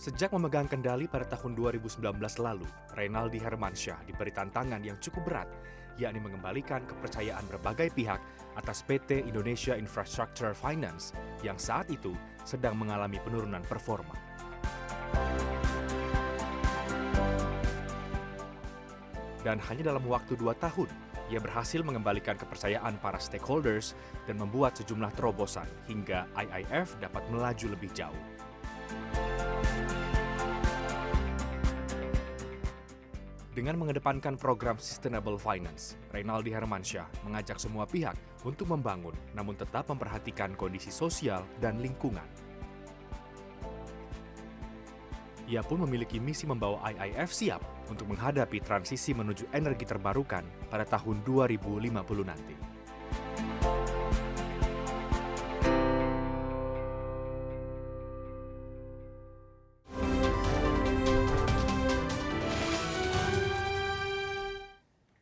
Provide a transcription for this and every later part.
Sejak memegang kendali pada tahun 2019 lalu, Reynaldi Hermansyah diberi tantangan yang cukup berat, yakni mengembalikan kepercayaan berbagai pihak atas PT Indonesia Infrastructure Finance yang saat itu sedang mengalami penurunan performa. Dan hanya dalam waktu 2 tahun, ia berhasil mengembalikan kepercayaan para stakeholders dan membuat sejumlah terobosan hingga IIF dapat melaju lebih jauh. Dengan mengedepankan program Sustainable Finance, Reynaldi Hermansyah mengajak semua pihak untuk membangun namun tetap memperhatikan kondisi sosial dan lingkungan. Ia pun memiliki misi membawa IIF siap untuk menghadapi transisi menuju energi terbarukan pada tahun 2050 nanti.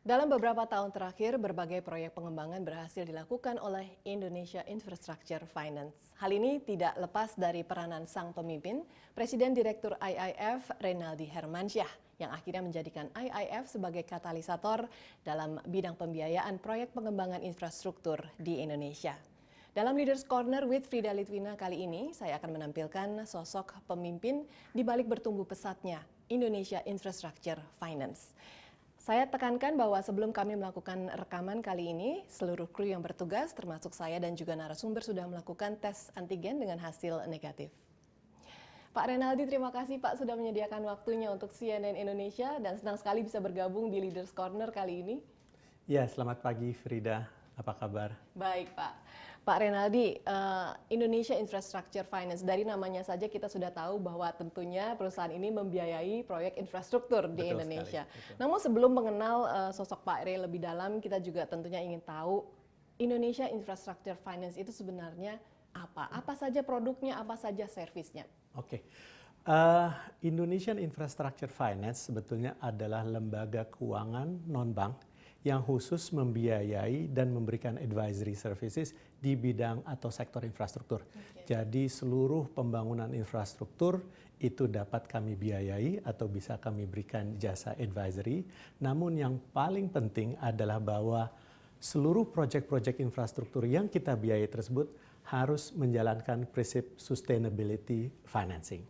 Dalam beberapa tahun terakhir, berbagai proyek pengembangan berhasil dilakukan oleh Indonesia Infrastructure Finance. Hal ini tidak lepas dari peranan sang pemimpin, Presiden Direktur IIF Reynaldi Hermansyah, yang akhirnya menjadikan IIF sebagai katalisator dalam bidang pembiayaan proyek pengembangan infrastruktur di Indonesia. Dalam Leaders Corner with Frida Litwina kali ini, saya akan menampilkan sosok pemimpin di balik bertumbuh pesatnya Indonesia Infrastructure Finance. Saya tekankan bahwa sebelum kami melakukan rekaman kali ini, seluruh kru yang bertugas, termasuk saya dan juga narasumber, sudah melakukan tes antigen dengan hasil negatif. Pak Reynaldi, terima kasih Pak sudah menyediakan waktunya untuk CNN Indonesia dan senang sekali bisa bergabung di Leaders Corner kali ini. Ya, selamat pagi Frida. Apa kabar? Baik Pak. Pak Reynaldi, Indonesia Infrastructure Finance, dari namanya saja kita sudah tahu bahwa tentunya perusahaan ini membiayai proyek infrastruktur di Indonesia. Namun sebelum mengenal sosok Pak Rey lebih dalam, kita juga tentunya ingin tahu Indonesia Infrastructure Finance itu sebenarnya apa? Apa saja produknya, apa saja servisnya? Oke. Indonesian Infrastructure Finance sebetulnya adalah lembaga keuangan non-bank yang khusus membiayai dan memberikan advisory services di bidang atau sektor infrastruktur. Jadi seluruh pembangunan infrastruktur itu dapat kami biayai atau bisa kami berikan jasa advisory. Namun yang paling penting adalah bahwa seluruh proyek-proyek infrastruktur yang kita biayai tersebut harus menjalankan prinsip sustainability financing.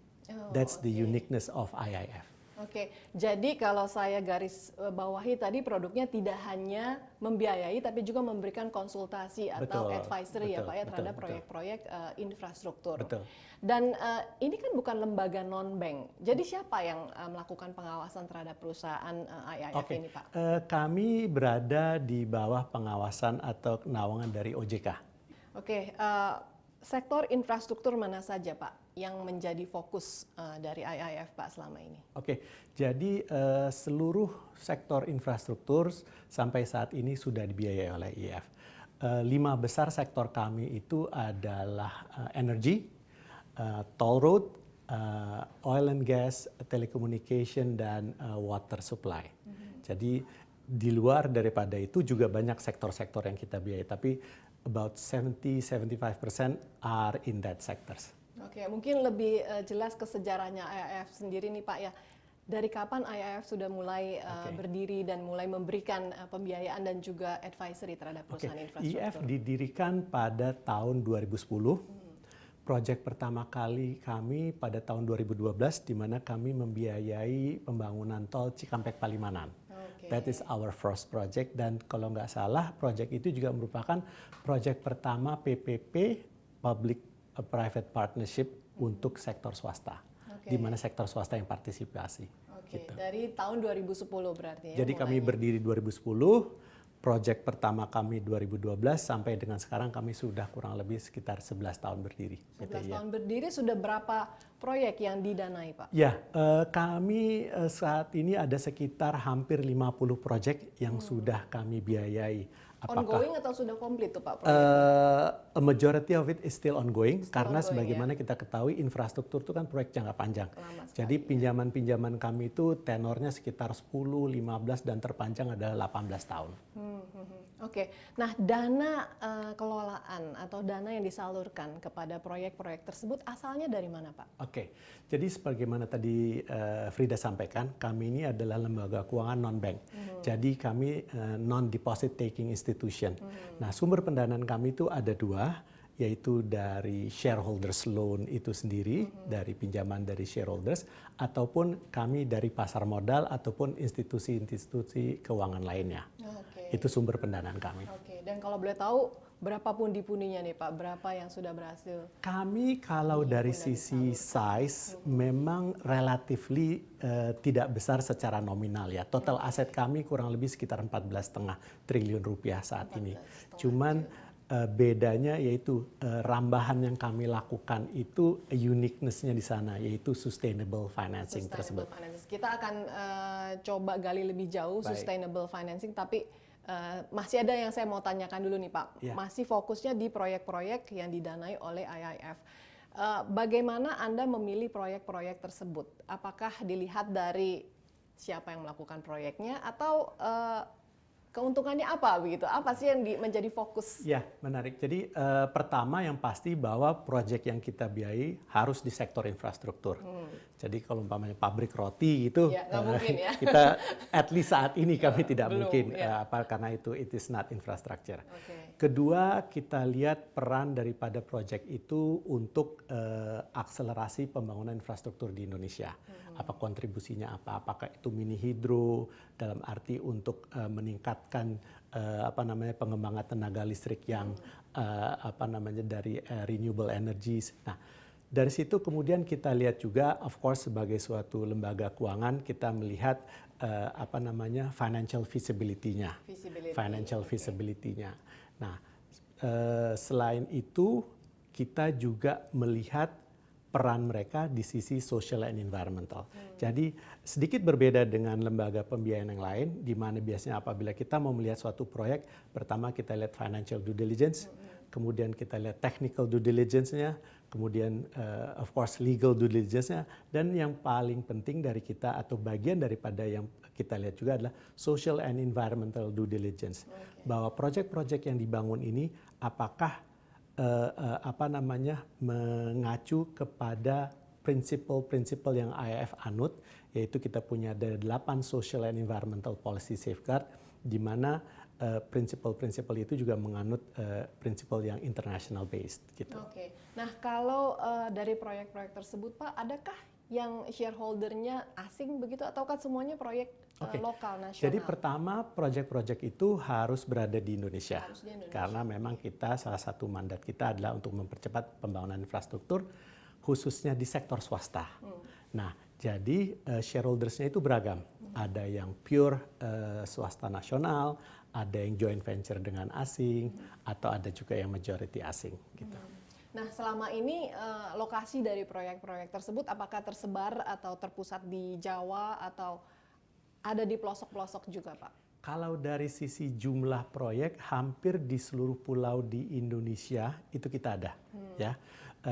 That's the uniqueness of IIF. Oke, jadi kalau saya garis bawahi tadi produknya tidak hanya membiayai tapi juga memberikan konsultasi atau advisory ya Pak ya terhadap proyek-proyek infrastruktur. Betul. Dan ini kan bukan lembaga non-bank, jadi siapa yang melakukan pengawasan terhadap perusahaan IIF ini Pak? Kami berada di bawah pengawasan atau naungan dari OJK. Oke, sektor infrastruktur mana saja Pak yang menjadi fokus dari IIF Pak selama ini? Oke, jadi seluruh sektor infrastruktur sampai saat ini sudah dibiayai oleh IIF. 5 besar sektor kami itu adalah energy, toll road, oil and gas, telecommunication, dan water supply. Jadi di luar daripada itu juga banyak sektor-sektor yang kita biayai, tapi about 70-75% are in that sectors. Oke, mungkin lebih jelas ke sejarahnya IIF sendiri nih Pak ya. Dari kapan IIF sudah mulai berdiri dan mulai memberikan pembiayaan dan juga advisory terhadap perusahaan infrastruktur? IIF didirikan pada tahun 2010. Proyek pertama kali kami pada tahun 2012 di mana kami membiayai pembangunan tol Cikampek Palimanan. That is our first project, dan kalau nggak salah proyek itu juga merupakan proyek pertama PPP, Public Private Partnership, untuk sektor swasta, di mana sektor swasta yang partisipasi. Gitu. Dari tahun 2010 berarti ya? Jadi kami berdiri 2010, proyek pertama kami 2012, sampai dengan sekarang kami sudah kurang lebih sekitar 11 tahun berdiri. 11 tahun berdiri, sudah berapa proyek yang didanai Pak? Ya, kami saat ini ada sekitar hampir 50 proyek yang sudah kami biayai. Ongoing atau sudah komplit tuh Pak? A majority of it is still ongoing, karena sebagaimana kita ketahui infrastruktur itu kan proyek jangka panjang. Jadi pinjaman-pinjaman kami itu tenornya sekitar 10, 15 dan terpanjang adalah 18 tahun. Oke, nah dana kelolaan atau dana yang disalurkan kepada proyek-proyek tersebut asalnya dari mana, Pak? Oke, jadi sebagaimana tadi Frida sampaikan, kami ini adalah lembaga keuangan non-bank. Jadi kami non-deposit taking institution. Nah, sumber pendanaan kami itu ada dua, yaitu dari shareholders loan itu sendiri, dari pinjaman dari shareholders, ataupun kami dari pasar modal ataupun institusi-institusi keuangan lainnya. Oke. Itu sumber pendanaan kami. Oke, dan kalau boleh tahu berapa pundi-pundinya nih Pak? Berapa yang sudah berhasil? Kami kalau dari sisi size memang relatively tidak besar secara nominal ya. Total aset kami kurang lebih sekitar 14,5 triliun rupiah saat ini. Cuman bedanya yaitu rambahan yang kami lakukan itu uniqueness-nya di sana, yaitu sustainable financing tersebut. Financing. Kita akan coba gali lebih jauh Baik. sustainable financing, tapi masih ada yang saya mau tanyakan dulu nih Pak. Ya. Masih fokusnya di proyek-proyek yang didanai oleh IIF. Bagaimana Anda memilih proyek-proyek tersebut? Apakah dilihat dari siapa yang melakukan proyeknya atau keuntungannya apa begitu? Apa sih yang menjadi fokus? Ya, menarik. Jadi pertama yang pasti bahwa proyek yang kita biayai harus di sektor infrastruktur. Jadi kalau umpamanya pabrik roti itu Ya, nggak mungkin ya. kita at least saat ini kami tidak Belum, mungkin ya. karena itu it is not infrastructure. Oke. Kedua, kita lihat peran daripada proyek itu untuk akselerasi pembangunan infrastruktur di Indonesia. Apa kontribusinya apa? Apakah itu mini hidro dalam arti untuk meningkatkan pengembangan tenaga listrik yang dari renewable energies. Nah, dari situ kemudian kita lihat juga, of course sebagai suatu lembaga keuangan kita melihat financial feasibility-nya, financial feasibility-nya. Nah, selain itu kita juga melihat peran mereka di sisi social and environmental. Jadi sedikit berbeda dengan lembaga pembiayaan yang lain, di mana biasanya apabila kita mau melihat suatu proyek, pertama kita lihat financial due diligence, kemudian kita lihat technical due diligence-nya, kemudian of course legal due diligence-nya, dan yang paling penting dari kita atau bagian daripada yang kita lihat juga adalah social and environmental due diligence. Bahwa proyek-proyek yang dibangun ini apakah mengacu kepada prinsip-prinsip yang IIF anut, yaitu kita punya ada 8 social and environmental policy safeguard, di mana prinsip-prinsip itu juga menganut prinsip yang international based gitu. Oke. Nah, kalau dari proyek-proyek tersebut Pak, adakah yang shareholdernya asing begitu ataukah semuanya proyek lokal nasional? Jadi pertama proyek-proyek itu harus berada di Indonesia. Harus di Indonesia. Karena memang kita salah satu mandat kita adalah untuk mempercepat pembangunan infrastruktur khususnya di sektor swasta. Nah, jadi shareholdersnya itu beragam. Ada yang pure swasta nasional, ada yang joint venture dengan asing, atau ada juga yang majority asing gitu. Nah, selama ini lokasi dari proyek-proyek tersebut apakah tersebar atau terpusat di Jawa atau ada di pelosok-pelosok juga, Pak? Kalau dari sisi jumlah proyek, hampir di seluruh pulau di Indonesia itu kita ada, ya.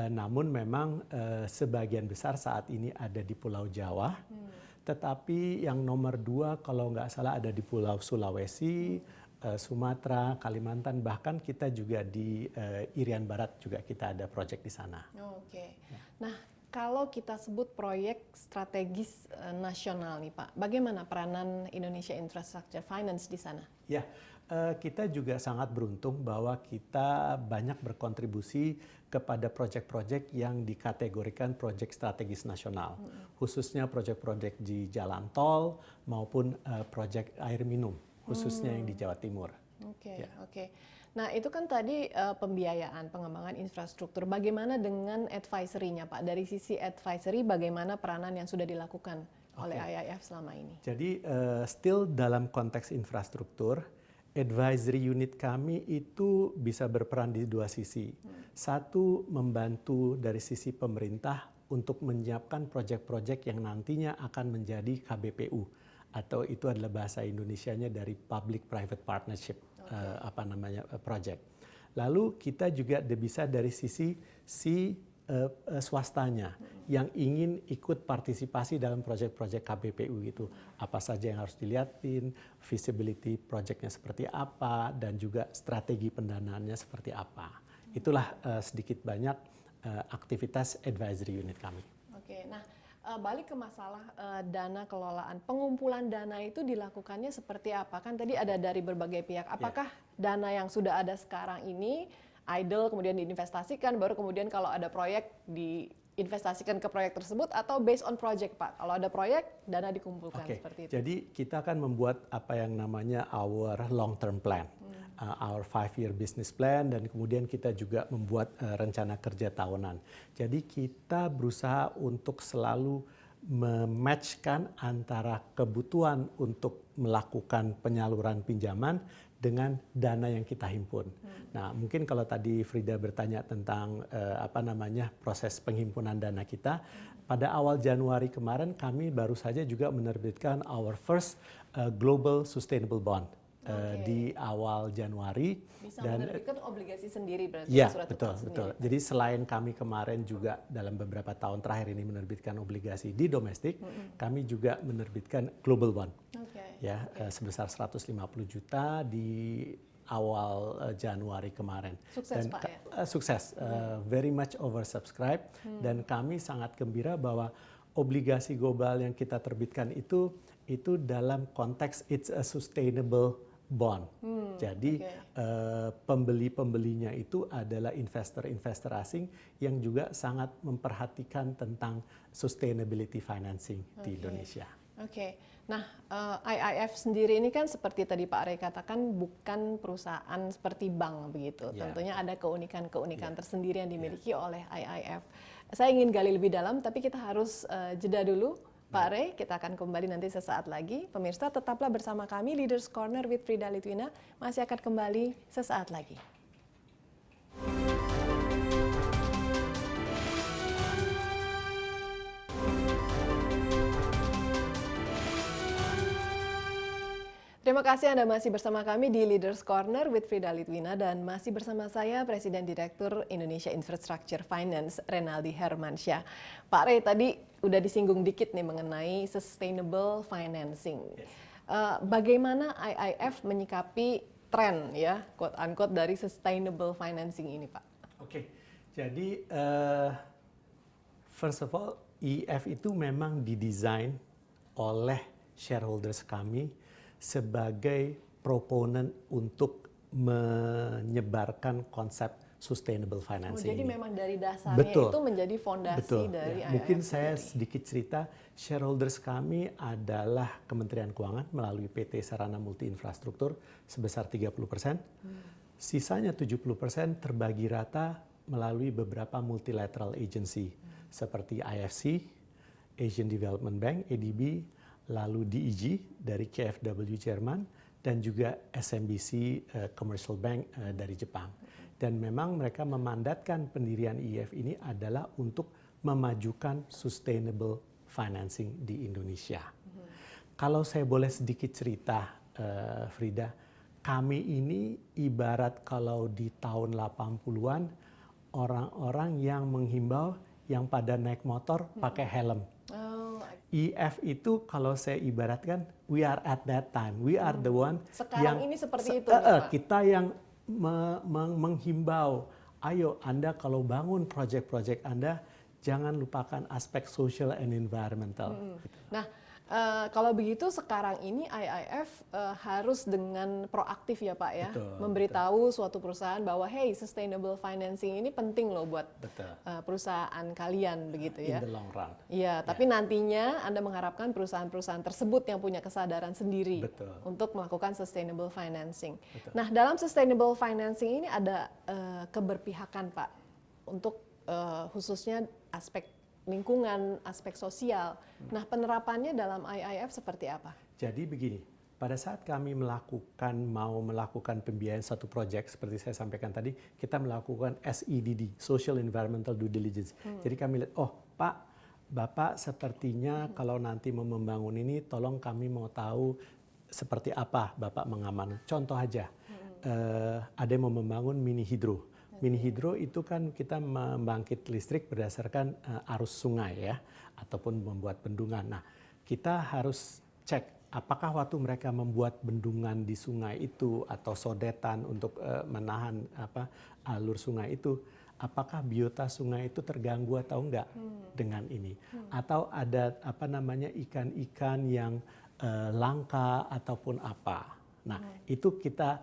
Namun memang sebagian besar saat ini ada di Pulau Jawa, tetapi yang nomor 2 kalau nggak salah ada di Pulau Sulawesi, Sumatera, Kalimantan, bahkan kita juga di Irian Barat juga kita ada proyek di sana. Oke. Nah, kalau kita sebut proyek strategis nasional nih Pak, bagaimana peranan Indonesia Infrastructure Finance di sana? Ya, kita juga sangat beruntung bahwa kita banyak berkontribusi kepada proyek-proyek yang dikategorikan proyek strategis nasional, khususnya proyek-proyek di jalan tol maupun proyek air minum, khususnya yang di Jawa Timur. Oke, Ya. oke. Nah, itu kan tadi pembiayaan, pengembangan infrastruktur. Bagaimana dengan advisory-nya, Pak? Dari sisi advisory, bagaimana peranan yang sudah dilakukan oleh IIF selama ini? Jadi still dalam konteks infrastruktur, advisory unit kami itu bisa berperan di dua sisi. Satu, membantu dari sisi pemerintah untuk menyiapkan proyek-proyek yang nantinya akan menjadi KBPU, atau itu adalah bahasa Indonesianya dari Public Private Partnership project. Lalu kita juga bisa dari sisi swastanya yang ingin ikut partisipasi dalam proyek-proyek KBPU itu. Apa saja yang harus dilihatin, feasibility projectnya seperti apa, dan juga strategi pendanaannya seperti apa. Itulah sedikit banyak aktivitas advisory unit kami. Oke, nah balik ke masalah dana kelolaan, pengumpulan dana itu dilakukannya seperti apa? Kan tadi ada dari berbagai pihak. Apakah dana yang sudah ada sekarang ini idle kemudian diinvestasikan, baru kemudian kalau ada proyek diinvestasikan ke proyek tersebut, atau based on project, Pak? Kalau ada proyek, dana dikumpulkan seperti itu. Jadi kita akan membuat apa yang namanya our long term plan, our 5-year business plan, dan kemudian kita juga membuat rencana kerja tahunan. Jadi kita berusaha untuk selalu mematchkan antara kebutuhan untuk melakukan penyaluran pinjaman dengan dana yang kita himpun. Nah, mungkin kalau tadi Frida bertanya tentang proses penghimpunan dana kita, pada awal Januari kemarin kami baru saja juga menerbitkan our first global sustainable bond di awal Januari. Bisa menerbitkan obligasi sendiri berarti? Ya, surat betul. sendiri. Jadi selain kami kemarin juga dalam beberapa tahun terakhir ini menerbitkan obligasi di domestik, kami juga menerbitkan global bond. Ya, sebesar 150 juta di awal Januari kemarin. Sukses, dan Pak, ya? Sukses, very much oversubscribed, dan kami sangat gembira bahwa obligasi global yang kita terbitkan itu dalam konteks it's a sustainable bond. Jadi pembeli-pembelinya itu adalah investor-investor asing yang juga sangat memperhatikan tentang sustainability financing di Indonesia. Nah, IIF sendiri ini kan seperti tadi Pak Ray katakan bukan perusahaan seperti bank begitu. Tentunya ada keunikan-keunikan tersendiri yang dimiliki oleh IIF. Saya ingin gali lebih dalam, tapi kita harus jeda dulu. Pak Ray, kita akan kembali nanti sesaat lagi. Pemirsa, tetaplah bersama kami, Leaders Corner with Frida Litwina masih akan kembali sesaat lagi. Terima kasih Anda masih bersama kami di Leaders Corner with Frida Litwina, dan masih bersama saya Presiden Direktur Indonesia Infrastructure Finance, Renaldi Hermansyah. Pak Ray, tadi udah disinggung dikit nih mengenai sustainable financing. Bagaimana IIF menyikapi tren ya, quote unquote, dari sustainable financing ini, Pak? Jadi first of all, IIF itu memang didesain oleh shareholders kami sebagai proponent untuk menyebarkan konsep sustainable financing. Jadi memang dari dasarnya itu menjadi fondasi dari IIF. Mungkin saya sedikit cerita, shareholders kami adalah Kementerian Keuangan melalui PT Sarana Multi Infrastruktur sebesar 30%. Sisanya 70% terbagi rata melalui beberapa multilateral agency seperti IFC, Asian Development Bank, ADB, lalu DEG dari KfW Jerman, dan juga SMBC Commercial Bank dari Jepang. Dan memang mereka memandatkan pendirian IIF ini adalah untuk memajukan sustainable financing di Indonesia. Kalau saya boleh sedikit cerita, Frida, kami ini ibarat kalau di tahun 80-an orang-orang yang menghimbau yang pada naik motor pakai helm. IIF itu kalau saya ibaratkan, we are at that time, we are the one sekarang ini seperti itu, Pak. Kita yang menghimbau, ayo Anda kalau bangun proyek-proyek Anda, jangan lupakan aspek social and environmental. Nah, kalau begitu sekarang ini IIF harus dengan proaktif ya Pak ya, memberitahu suatu perusahaan bahwa hey, sustainable financing ini penting loh buat perusahaan kalian begitu ya. In the long run. Iya, tapi nantinya Anda mengharapkan perusahaan-perusahaan tersebut yang punya kesadaran sendiri untuk melakukan sustainable financing. Nah, dalam sustainable financing ini ada keberpihakan Pak untuk khususnya aspek lingkungan, aspek sosial. Nah, penerapannya dalam IIF seperti apa? Jadi begini, pada saat kami mau melakukan pembiayaan satu proyek, seperti saya sampaikan tadi, kita melakukan SEDD, Social Environmental Due Diligence. Jadi kami lihat, oh Pak, Bapak sepertinya kalau nanti mau membangun ini, tolong kami mau tahu seperti apa Bapak mengamankan. Contoh aja, ada yang mau membangun mini hidro. Mini hidro itu kan kita membangkit listrik berdasarkan arus sungai ya, ataupun membuat bendungan. Nah, kita harus cek apakah waktu mereka membuat bendungan di sungai itu atau sodetan untuk menahan alur sungai itu, apakah biota sungai itu terganggu atau enggak dengan ini, atau ada ikan-ikan yang langka ataupun apa. Nah, itu kita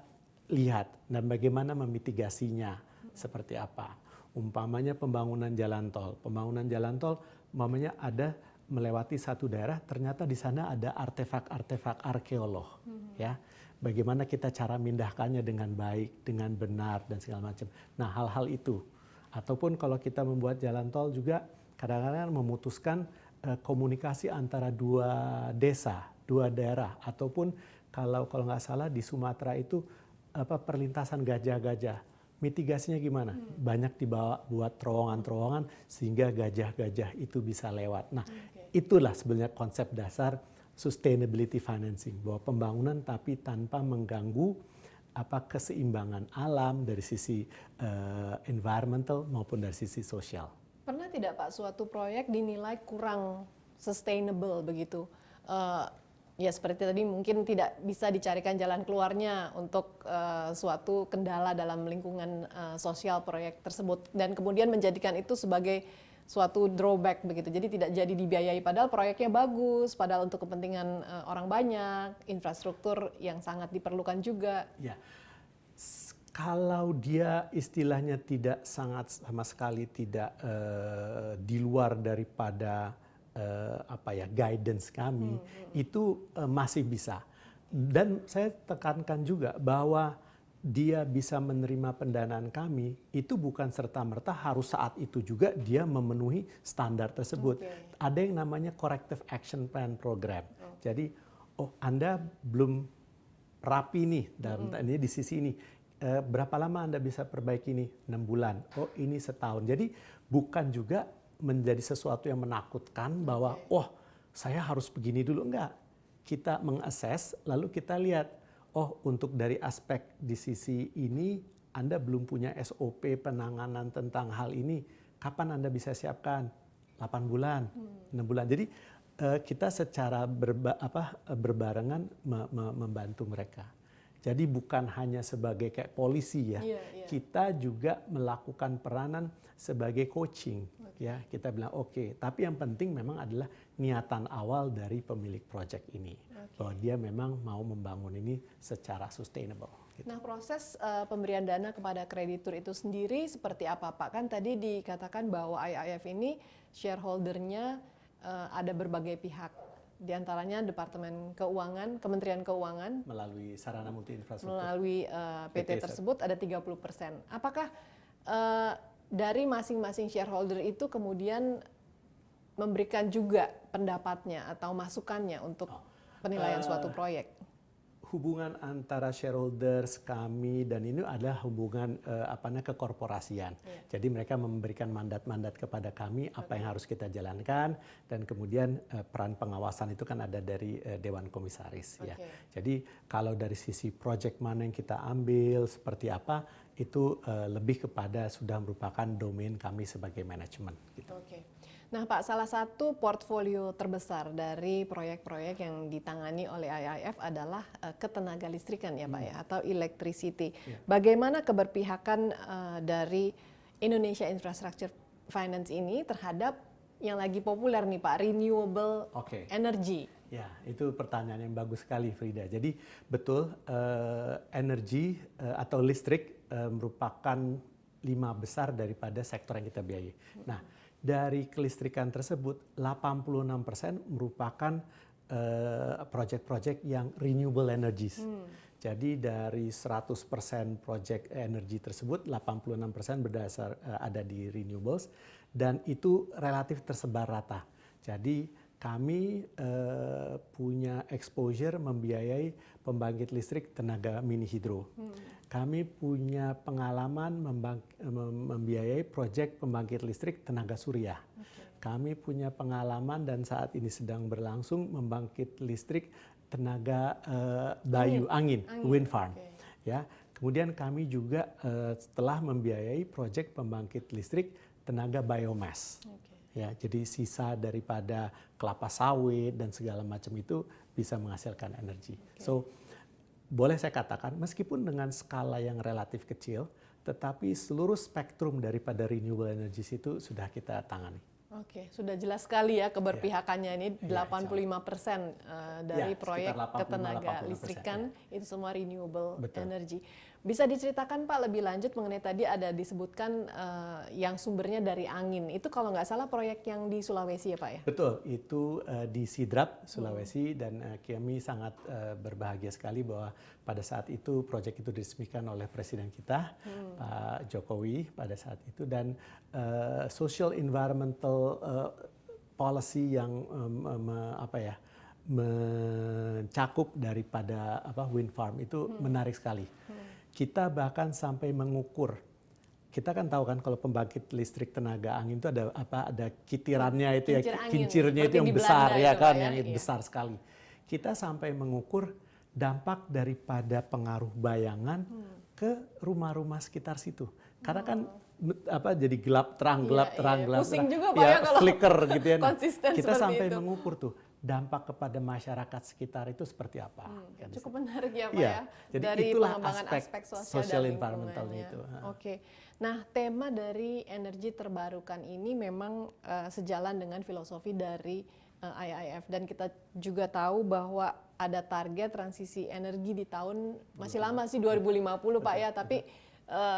lihat dan bagaimana memitigasinya seperti apa. Umpamanya pembangunan jalan tol. Pembangunan jalan tol umpamanya ada melewati satu daerah, ternyata di sana ada artefak-artefak arkeolog, ya. Bagaimana kita cara mindahkannya dengan baik, dengan benar dan segala macam. Nah, hal-hal itu. Ataupun kalau kita membuat jalan tol juga kadang-kadang memutuskan komunikasi antara dua desa, dua daerah, ataupun kalau nggak salah di Sumatera itu perlintasan gajah-gajah. Mitigasinya gimana? Banyak dibawa buat terowongan-terowongan sehingga gajah-gajah itu bisa lewat. Nah, itulah sebenarnya konsep dasar sustainability financing, bahwa pembangunan tapi tanpa mengganggu keseimbangan alam dari sisi environmental maupun dari sisi sosial. Pernah tidak Pak suatu proyek dinilai kurang sustainable begitu? Ya seperti tadi mungkin tidak bisa dicarikan jalan keluarnya untuk suatu kendala dalam lingkungan sosial proyek tersebut dan kemudian menjadikan itu sebagai suatu drawback begitu. Jadi tidak jadi dibiayai padahal proyeknya bagus, padahal untuk kepentingan orang banyak, infrastruktur yang sangat diperlukan juga. Ya. Kalau dia istilahnya tidak sama sekali tidak di luar daripada guidance kami, itu masih bisa. Dan saya tekankan juga bahwa dia bisa menerima pendanaan kami itu bukan serta-merta harus saat itu juga dia memenuhi standar tersebut. Ada yang namanya Corrective Action Plan Program. Jadi, Anda belum rapi nih dalam ini di sisi ini. Berapa lama Anda bisa perbaiki ini? 6 bulan. Ini setahun. Jadi bukan juga menjadi sesuatu yang menakutkan bahwa saya harus begini dulu. Enggak. Kita mengakses lalu kita lihat untuk dari aspek di sisi ini Anda belum punya SOP penanganan tentang hal ini. Kapan Anda bisa siapkan? 8 bulan, 6 bulan. Jadi kita secara berbarengan membantu mereka. Jadi bukan hanya sebagai kayak polisi ya, kita juga melakukan peranan sebagai coaching. Ya, kita bilang tapi yang penting memang adalah niatan awal dari pemilik proyek ini, bahwa dia memang mau membangun ini secara sustainable. Gitu. Nah, proses pemberian dana kepada kreditur itu sendiri seperti apa Pak? Kan tadi dikatakan bahwa IIF ini shareholder-nya ada berbagai pihak. Di antaranya Departemen Keuangan, Kementerian Keuangan melalui sarana multi infrastruktur melalui PT tersebut ada 30%. Apakah dari masing-masing shareholder itu kemudian memberikan juga pendapatnya atau masukannya untuk penilaian suatu proyek? Hubungan antara shareholders kami dan ini adalah hubungan kekorporasian. Jadi mereka memberikan mandat-mandat kepada kami apa yang harus kita jalankan dan kemudian peran pengawasan itu kan ada dari Dewan Komisaris ya. Jadi kalau dari sisi project mana yang kita ambil seperti apa itu lebih kepada sudah merupakan domain kami sebagai manajemen gitu. Nah Pak, salah satu portfolio terbesar dari proyek-proyek yang ditangani oleh IIF adalah ketenaga listrikan ya Pak ya, atau electricity. Bagaimana keberpihakan dari Indonesia Infrastructure Finance ini terhadap yang lagi populer nih Pak, renewable energy? Ya, itu pertanyaan yang bagus sekali Frida. Jadi betul, energi atau listrik merupakan 5 besar daripada sektor yang kita biayai. Nah, dari kelistrikan tersebut 86% merupakan proyek-proyek yang renewable energies. Jadi dari 100% proyek energi tersebut 86% berdasar ada di renewables dan itu relatif tersebar rata. Jadi kami punya exposure membiayai pembangkit listrik tenaga mini hidro. Kami punya pengalaman membiayai proyek pembangkit listrik tenaga surya. Kami punya pengalaman dan saat ini sedang berlangsung membangkit listrik tenaga angin, wind farm. Ya, Kemudian kami juga telah membiayai proyek pembangkit listrik tenaga biomass. Ya, jadi sisa daripada kelapa sawit dan segala macam itu bisa menghasilkan energi. So, boleh saya katakan meskipun dengan skala yang relatif kecil, tetapi seluruh spektrum daripada renewable energies itu sudah kita tangani. Oke, sudah jelas sekali ya keberpihakannya ini 85% dari Ya, proyek sekitar 85, ketenaga 80%, listrikan itu semua renewable Betul. energy. Bisa diceritakan Pak lebih lanjut mengenai tadi ada disebutkan yang sumbernya dari angin. Itu kalau nggak salah proyek yang di Sulawesi ya Pak ya? Betul, itu di Sidrap, Sulawesi, dan kami sangat berbahagia sekali bahwa pada saat itu proyek itu diresmikan oleh Presiden kita, Pak Jokowi pada saat itu, dan social environmental policy yang mencakup daripada wind farm itu menarik sekali. Kita bahkan sampai mengukur. Kita kan tahu kan kalau pembangkit listrik tenaga angin itu ada kitirannya itu kincirnya itu yang besar ya kan, yang besar sekali. Kita sampai mengukur dampak daripada pengaruh bayangan ke rumah-rumah sekitar situ. Karena kan jadi gelap terang gelap. Pusing juga Pak ya kalau flicker gitu ya. Konsisten kita sampai itu. mengukur tuh dampak kepada masyarakat sekitar itu seperti apa. Cukup menarik ya Pak ya. ya. Jadi dari itulah pengembangan aspek social environmentalnya itu. Oke. Nah, tema dari energi terbarukan ini memang sejalan dengan filosofi dari IIF, dan kita juga tahu bahwa ada target transisi energi di tahun masih lama sih 2050 Pak ya, tapi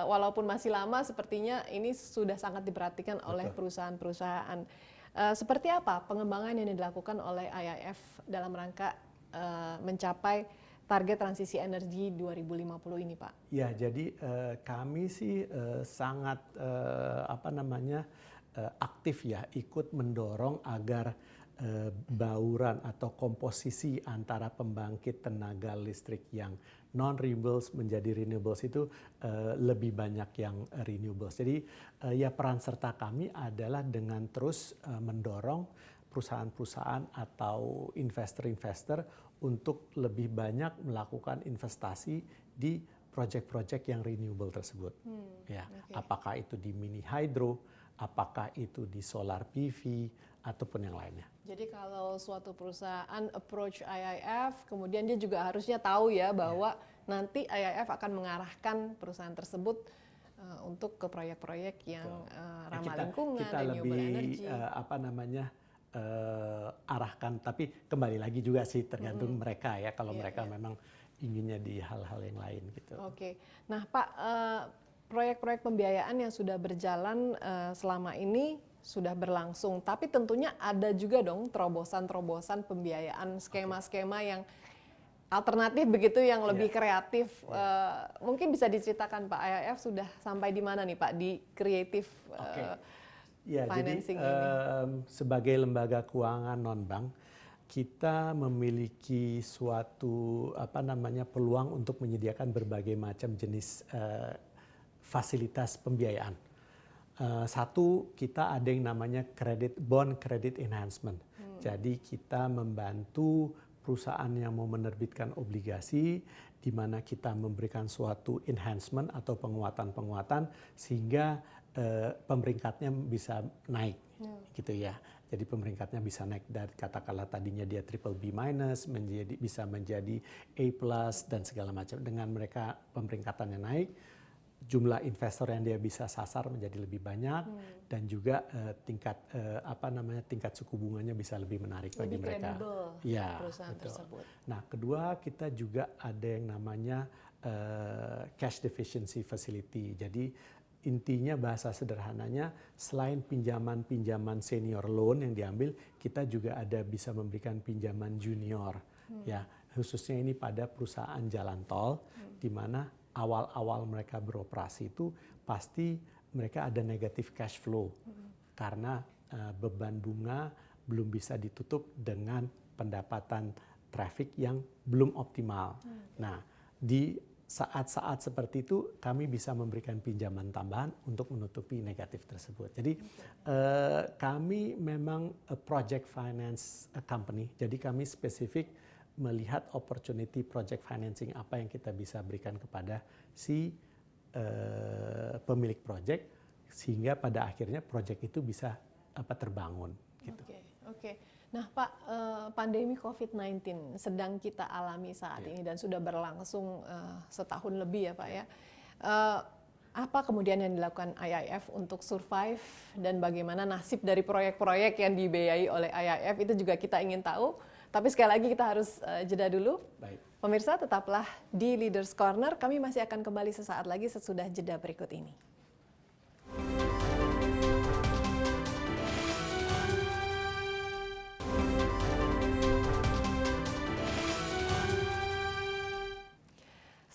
walaupun masih lama sepertinya ini sudah sangat diperhatikan oleh perusahaan-perusahaan. Seperti apa pengembangan yang dilakukan oleh IIF dalam rangka mencapai target transisi energi 2050 ini, Pak? Ya, jadi kami sih sangat aktif ya ikut mendorong agar bauran atau komposisi antara pembangkit tenaga listrik yang non-renewables menjadi renewables itu lebih banyak yang renewables. Jadi ya peran serta kami adalah dengan terus mendorong perusahaan-perusahaan atau investor-investor untuk lebih banyak melakukan investasi di proyek-proyek yang renewable tersebut. Apakah itu di mini hydro, apakah itu di solar PV ataupun yang lainnya. Jadi kalau suatu perusahaan approach IIF, kemudian dia juga harusnya tahu ya bahwa nanti IIF akan mengarahkan perusahaan tersebut untuk ke proyek-proyek yang ramah lingkungan, renewable energy. Arahkan, tapi kembali lagi juga sih tergantung mereka ya, kalau mereka memang inginnya di hal-hal yang lain gitu. Oke. Nah Pak, proyek-proyek pembiayaan yang sudah berjalan selama ini sudah berlangsung, tapi tentunya ada juga dong terobosan-terobosan pembiayaan, skema-skema yang alternatif begitu, yang lebih kreatif. Mungkin bisa diceritakan Pak, IIF sudah sampai di mana nih Pak di kreatif financing ini? Sebagai lembaga keuangan non-bank, kita memiliki suatu peluang untuk menyediakan berbagai macam jenis fasilitas pembiayaan. Satu, kita ada yang namanya bond credit enhancement. Jadi kita membantu perusahaan yang mau menerbitkan obligasi, di mana kita memberikan suatu enhancement atau penguatan-penguatan sehingga pemeringkatnya bisa naik, gitu ya. Jadi pemeringkatnya bisa naik dari katakanlah tadinya dia BBB minus bisa menjadi A plus dan segala macam. Dengan mereka pemeringkatannya naik, jumlah investor yang dia bisa sasar menjadi lebih banyak, dan juga tingkat suku bunganya bisa lebih menarik bagi mereka. Ya, perusahaan betul. tersebut. Nah, kedua kita juga ada yang namanya cash deficiency facility. Jadi intinya bahasa sederhananya selain pinjaman senior loan yang diambil, kita juga ada bisa memberikan pinjaman junior. Ya, khususnya ini pada perusahaan jalan tol, di mana awal-awal mereka beroperasi itu pasti mereka ada negatif cash flow karena beban bunga belum bisa ditutup dengan pendapatan traffic yang belum optimal. Nah, di saat-saat seperti itu kami bisa memberikan pinjaman tambahan untuk menutupi negatif tersebut. Jadi kami memang a project finance company, jadi kami spesifik melihat opportunity project financing apa yang kita bisa berikan kepada si pemilik project sehingga pada akhirnya project itu bisa terbangun gitu. Oke. Nah, Pak, pandemi COVID-19 sedang kita alami saat ini dan sudah berlangsung setahun lebih ya, Pak ya. Apa kemudian yang dilakukan IIF untuk survive dan bagaimana nasib dari proyek-proyek yang dibiayai oleh IIF itu juga kita ingin tahu. Tapi sekali lagi kita harus jeda dulu. Baik. Pemirsa tetaplah di Leaders Corner. Kami masih akan kembali sesaat lagi sesudah jeda berikut ini.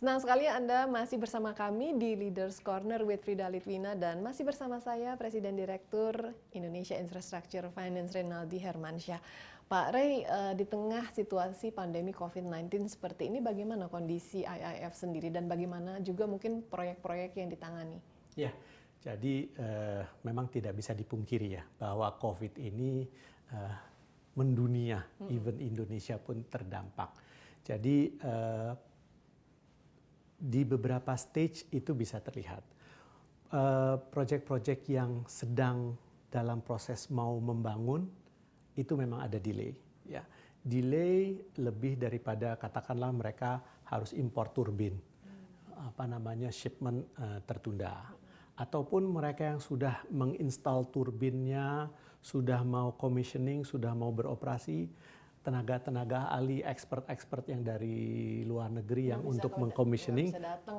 Senang sekali Anda masih bersama kami di Leaders Corner with Frida Litwina dan masih bersama saya Presiden Direktur Indonesia Infrastructure Finance Reynaldi Hermansyah. Pak Ray, di tengah situasi pandemi COVID-19 seperti ini bagaimana kondisi IIF sendiri dan bagaimana juga mungkin proyek-proyek yang ditangani? Ya, jadi memang tidak bisa dipungkiri ya bahwa COVID ini mendunia, even Indonesia pun terdampak. Jadi di beberapa stage itu bisa terlihat. Proyek-proyek yang sedang dalam proses mau membangun itu memang ada delay. Ya, delay lebih daripada katakanlah mereka harus impor turbin, shipment tertunda, ataupun mereka yang sudah menginstal turbinnya, sudah mau commissioning, sudah mau beroperasi. Tenaga-tenaga ahli, expert yang dari luar negeri yang untuk mengcommissioning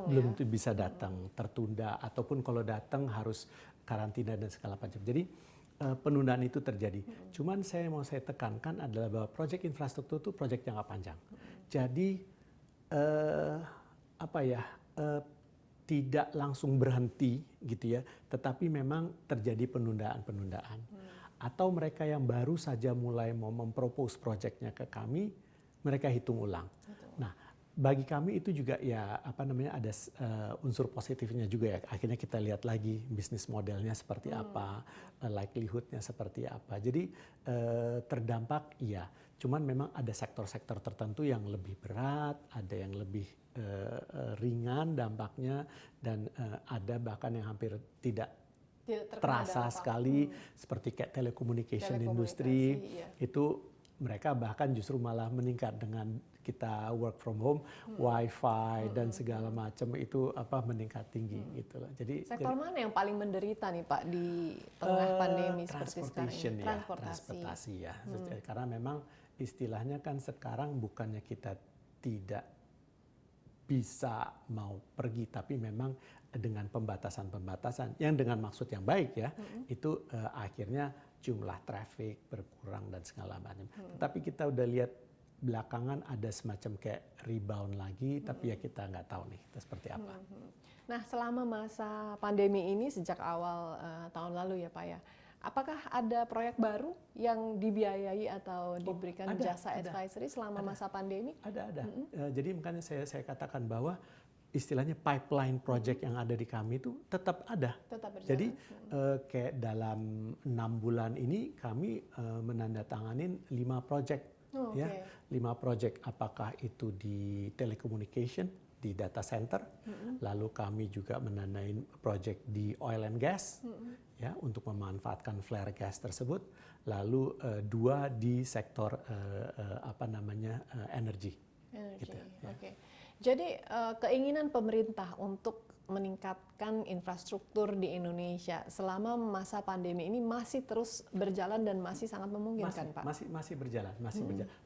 belum bisa datang, tertunda, ataupun kalau datang harus karantina dan segala macam. Jadi penundaan itu terjadi. Cuman saya tekankan adalah bahwa proyek infrastruktur itu proyek jangka panjang. Jadi tidak langsung berhenti gitu ya, tetapi memang terjadi penundaan. Atau mereka yang baru saja mulai mau mempropose proyeknya ke kami, mereka hitung ulang. Nah, bagi kami itu juga ya ada unsur positifnya juga ya. Akhirnya kita lihat lagi bisnis modelnya seperti apa, likelihoodnya seperti apa. Jadi terdampak iya. Cuman memang ada sektor-sektor tertentu yang lebih berat, ada yang lebih ringan dampaknya, dan ada bahkan yang hampir tidak terasa sekali, seperti kayak telekomunikasi industri, iya. Itu mereka bahkan justru malah meningkat dengan kita work from home, wifi dan segala macam itu meningkat tinggi gitu loh. Jadi sektor mana yang paling menderita nih Pak di tengah pandemi seperti sekarang ini? Transportasi ya. Karena memang istilahnya kan sekarang bukannya kita tidak bisa mau pergi, tapi memang dengan pembatasan-pembatasan yang dengan maksud yang baik ya, itu akhirnya jumlah traffic berkurang dan segala macam. Tapi kita udah lihat belakangan ada semacam kayak rebound lagi, tapi ya kita nggak tahu nih itu seperti apa. Nah, selama masa pandemi ini sejak awal tahun lalu ya Pak ya, apakah ada proyek baru yang dibiayai atau diberikan jasa advisory selama masa pandemi? Ada. Jadi makanya saya katakan bahwa istilahnya pipeline project yang ada di kami itu tetap ada. Jadi kayak dalam 6 bulan ini kami menandatanganin 5 project. Ya, 5 project, apakah itu di telecommunication, di data center, lalu kami juga menandain project di oil and gas, ya, untuk memanfaatkan flare gas tersebut, lalu 2 di sektor energi. Gitu, ya. Oke. Jadi keinginan pemerintah untuk meningkatkan infrastruktur di Indonesia selama masa pandemi ini masih terus berjalan dan masih sangat memungkinkan, Pak? Masih berjalan.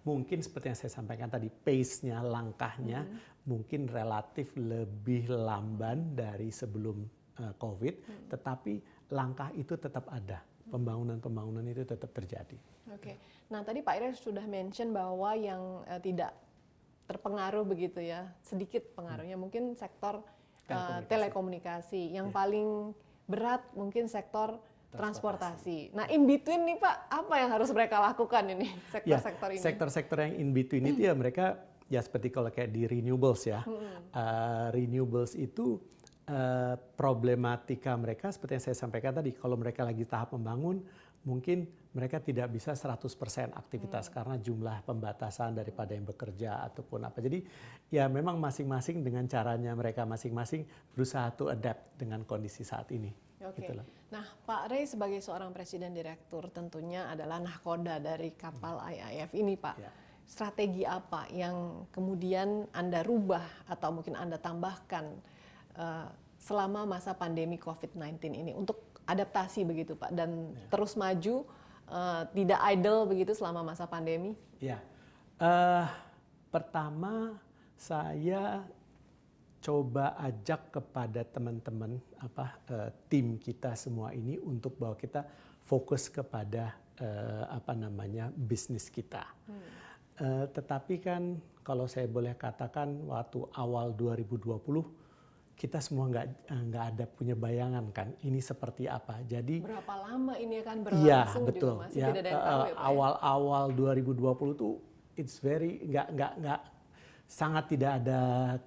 Mungkin seperti yang saya sampaikan tadi, pace-nya, langkahnya mungkin relatif lebih lamban dari sebelum COVID, tetapi langkah itu tetap ada. Pembangunan itu tetap terjadi. Oke. Nah, tadi Pak Ira sudah mention bahwa yang tidak terpengaruh begitu ya, sedikit pengaruhnya mungkin sektor telekomunikasi. Yang paling berat mungkin sektor transportasi. Nah, in between nih Pak, apa yang harus mereka lakukan ini sektor-sektor ini? Sektor-sektor yang in between itu ya mereka ya seperti kalau kayak di renewables ya. Renewables itu problematika mereka seperti yang saya sampaikan tadi, kalau mereka lagi tahap membangun, mungkin mereka tidak bisa 100% aktivitas karena jumlah pembatasan daripada yang bekerja ataupun apa. Jadi ya memang masing-masing dengan caranya mereka masing-masing berusaha to adapt dengan kondisi saat ini. Oke. Gitu loh. Nah, Pak Ray sebagai seorang presiden direktur tentunya adalah nahkoda dari kapal IIF ini, Pak. Ya. Strategi apa yang kemudian Anda rubah atau mungkin Anda tambahkan selama masa pandemi COVID-19 ini untuk adaptasi begitu, Pak, dan terus maju, tidak idle begitu selama masa pandemi? Ya, pertama saya coba ajak kepada teman-teman tim kita semua ini untuk bahwa kita fokus kepada bisnis kita. Tetapi kan kalau saya boleh katakan waktu awal 2020 kita semua nggak ada punya bayangan kan ini seperti apa. Jadi berapa lama ini akan iya, berlangsung betul. juga masih tidak ada yang tahu ya, Pak? Awal-awal 2020 tuh it's very nggak sangat tidak ada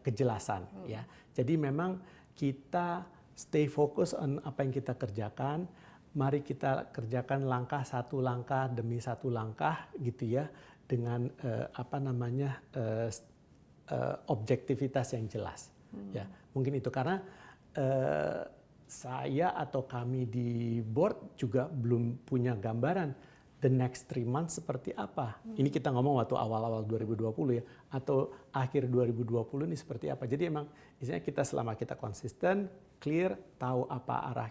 kejelasan ya. Jadi memang kita stay fokus on apa yang kita kerjakan. Mari kita kerjakan langkah demi satu langkah gitu ya dengan objektivitas yang jelas. Ya, mungkin itu karena saya atau kami di board juga belum punya gambaran the next 3 months seperti apa. Ini kita ngomong waktu awal-awal 2020 ya, atau akhir 2020 ini seperti apa. Jadi emang istilahnya kita selama kita konsisten, clear, tahu apa arah